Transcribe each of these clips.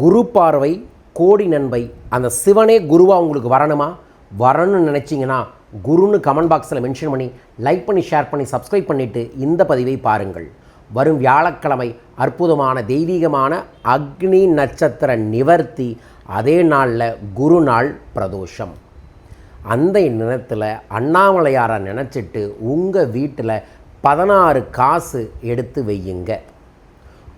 குரு பார்வை கோடி நன்மை. அந்த சிவனே குருவாக உங்களுக்கு வரணும்னு நினச்சிங்கன்னா குருன்னு கமெண்ட் பாக்ஸில் மென்ஷன் பண்ணி லைக் பண்ணி ஷேர் பண்ணி சப்ஸ்கிரைப் பண்ணிவிட்டு இந்த பதிவை பாருங்கள். வரும் வியாழக்கிழமை அற்புதமான தெய்வீகமான அக்னி நட்சத்திர நிவர்த்தி. அதே நாளில் குரு நாள் பிரதோஷம். அந்த நேரத்தில் அண்ணாமலையாரை நினச்சிட்டு உங்கள் வீட்டில் 16 காசு எடுத்து வையுங்க.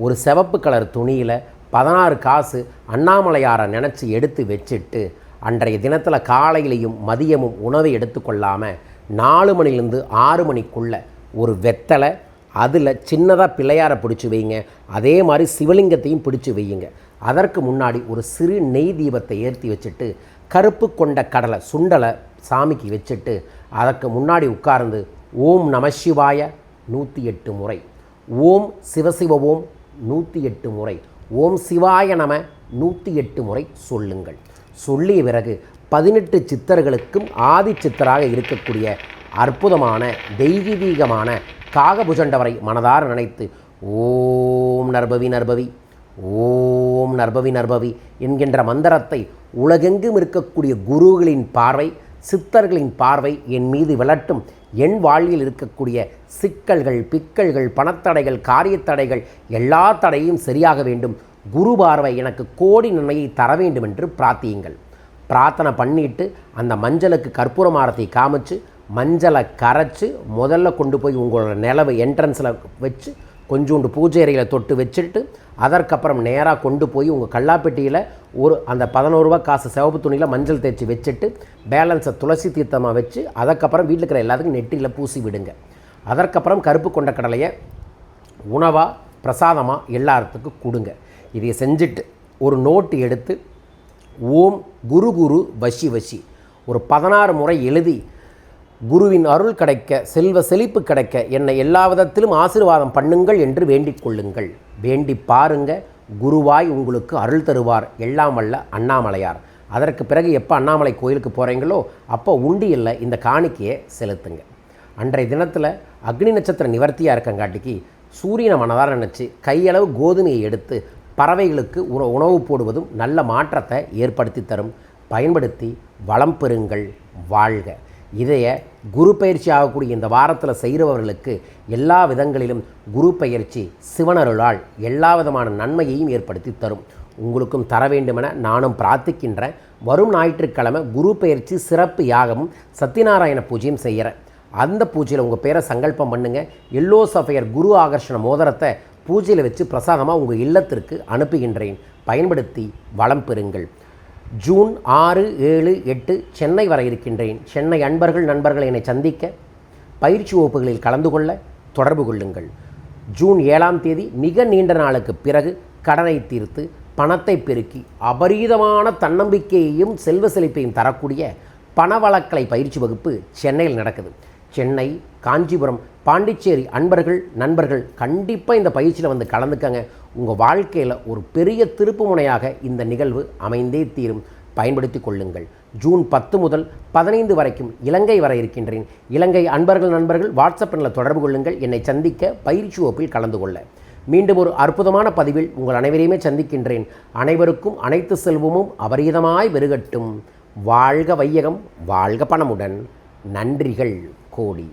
ஒரு சிவப்பு கலர் துணியில் 16 காசு அண்ணாமலையாரை நினச்சி எடுத்து வச்சுட்டு அன்றைய தினத்தில் காலையிலையும் மதியமும் உணவை எடுத்துக்கொள்ளாமல் 4 மணிலேருந்து 6 மணிக்குள்ளே ஒரு வெத்தலை, அதில் சின்னதாக பிள்ளையாரை பிடிச்சி வைங்க. அதே மாதிரி சிவலிங்கத்தையும் பிடிச்சி வையுங்க. அதற்கு முன்னாடி ஒரு சிறு நெய் தீபத்தை ஏற்றி வச்சுட்டு கருப்பு கொண்ட கடலை சுண்டலை சாமிக்கு வச்சுட்டு அதற்கு முன்னாடி உட்கார்ந்து ஓம் நம சிவாய 108 முறை, ஓம் சிவசிவ ஓம் 108 முறை, ஓம் சிவாய நம 108 முறை சொல்லுங்கள். சொல்லிய பிறகு 18 சித்தர்களுக்கும் ஆதி சித்தராக இருக்கக்கூடிய அற்புதமான தெய்வீகமான காகபுஜண்டவரை மனதார நினைத்து ஓம் நர்பவி நர்பவி, ஓம் நர்பவி நர்பவி என்கின்ற மந்திரத்தை உலகெங்கும் இருக்கக்கூடிய குருகளின் பார்வை, சித்தர்களின் பார்வை என் மீது விளட்டும். என் வாழ்வில் இருக்கக்கூடிய சிக்கல்கள், பிக்கல்கள், பணத்தடைகள், காரியத்தடைகள் எல்லா தடையும் சரியாக வேண்டும். குரு பார்வை எனக்கு கோடி நன்மையை தர வேண்டும் என்று பிரார்த்தியுங்கள். பிரார்த்தனை பண்ணிட்டு அந்த மஞ்சளுக்கு கற்பூரம் ஆரத்தி காமிச்சு மஞ்சளை கரைச்சி முதல்ல கொண்டு போய் உங்களோட நிலவு என்ட்ரன்ஸில் வச்சு கொஞ்சோண்டு பூஜை அறையில் தொட்டு வச்சுட்டு அதற்கப்புறம் நேராக கொண்டு போய் உங்கள் கல்லாப்பெட்டியில் அந்த 11 ரூபா காசு சிவப்பு துணியில் மஞ்சள் தேய்ச்சி வச்சுட்டு பேலன்ஸை துளசி தீர்த்தமாக வச்சு அதற்கப்புறம் வீட்டில் இருக்கிற எல்லாத்துக்கும் நெற்றியில் பூசி விடுங்க. அதற்கப்புறம் கருப்பு கொண்ட கடலையை உணவாக பிரசாதமாக எல்லாத்துக்கும் கொடுங்க. இதை செஞ்சுட்டு ஒரு நோட்டு எடுத்து ஓம் குரு குரு வசி வசி ஒரு 16 முறை எழுதி குருவின் அருள் கிடைக்க, செல்வ செழிப்பு கிடைக்க, என்னை எல்லா விதத்திலும் ஆசீர்வாதம் பண்ணுங்கள் என்று வேண்டிக் கொள்ளுங்கள். வேண்டி பாருங்க, குருவாய் உங்களுக்கு அருள் தருவார் எல்லாம் வல்ல அண்ணாமலையார். அதற்கு பிறகு எப்போ அண்ணாமலை கோயிலுக்கு போகிறீங்களோ அப்போ உண்டியலில் இந்த காணிக்கையை செலுத்துங்க. அன்றைய தினத்தில் அக்னி நட்சத்திர நிவர்த்தியாக இருக்கங்காட்டிக்கு சூரியனை மனதார நினச்சி கையளவு கோதுமையை எடுத்து பறவைகளுக்கு உணவு போடுவதும் நல்ல மாற்றத்தை ஏற்படுத்தி தரும். பயன்படுத்தி வளம் பெறுங்கள், வாழ்க. இதைய குரு பயிற்சி ஆகக்கூடிய இந்த வாரத்தில் செய்கிறவர்களுக்கு எல்லா விதங்களிலும் குரு பயிற்சி சிவனருளால் எல்லா விதமான நன்மையையும் ஏற்படுத்தி தரும். உங்களுக்கும் தர வேண்டுமென நானும் பிரார்த்திக்கின்றேன். வரும் ஞாயிற்றுக்கிழமை குரு பயிற்சி சிறப்பு யாகமும் சத்யநாராயண பூஜையும் செய்கிறேன். அந்த பூஜையில் உங்கள் பேரை சங்கல்பம் பண்ணுங்கள். எல்லோ சஃபயர் குரு ஆகர்ஷண மோதிரத்தை பூஜையில் வச்சு பிரசாதமாக உங்கள் இல்லத்திற்கு அனுப்புகின்றேன். பயன்படுத்தி வளம் பெறுங்கள். ஜூன் 6, 7, 8 சென்னை வர இருக்கின்றேன். சென்னை அன்பர்கள் நண்பர்கள் என்னை சந்திக்க பயிற்சி வகுப்புகளில் கலந்து கொள்ள தொடர்பு கொள்ளுங்கள். ஜூன் 7ஆம் தேதி மிக நீண்ட நாளுக்கு பிறகு கடனை தீர்த்து பணத்தை பெருக்கி அபரீதமான தன்னம்பிக்கையையும் செல்வ செழிப்பையும் தரக்கூடிய பணவளக்கலை பயிற்சி வகுப்பு சென்னையில் நடக்குது. சென்னை, காஞ்சிபுரம், பாண்டிச்சேரி அன்பர்கள் நண்பர்கள் கண்டிப்பாக இந்த பயிற்சியில் வந்து கலந்துக்கங்க. உங்கள் வாழ்க்கையில் ஒரு பெரிய திருப்பு முனையாக இந்த நிகழ்வு அமைந்தே தீரும். பயன்படுத்தி கொள்ளுங்கள். ஜூன் 10 முதல் 15 வரைக்கும் இலங்கை வர இருக்கின்றேன். இலங்கை அன்பர்கள் நண்பர்கள் வாட்ஸ்அப்பில் தொடர்பு கொள்ளுங்கள். என்னை சந்திக்க பயிற்சி வகுப்பில் கலந்து கொள்ள. மீண்டும் ஒரு அற்புதமான பதிவில் உங்கள் அனைவரையுமே சந்திக்கின்றேன். அனைவருக்கும் அனைத்து செல்வமும் அபரீதமாய் பெருகட்டும். வாழ்க வையகம், வாழ்க பணமுடன். நன்றிகள் கோடி.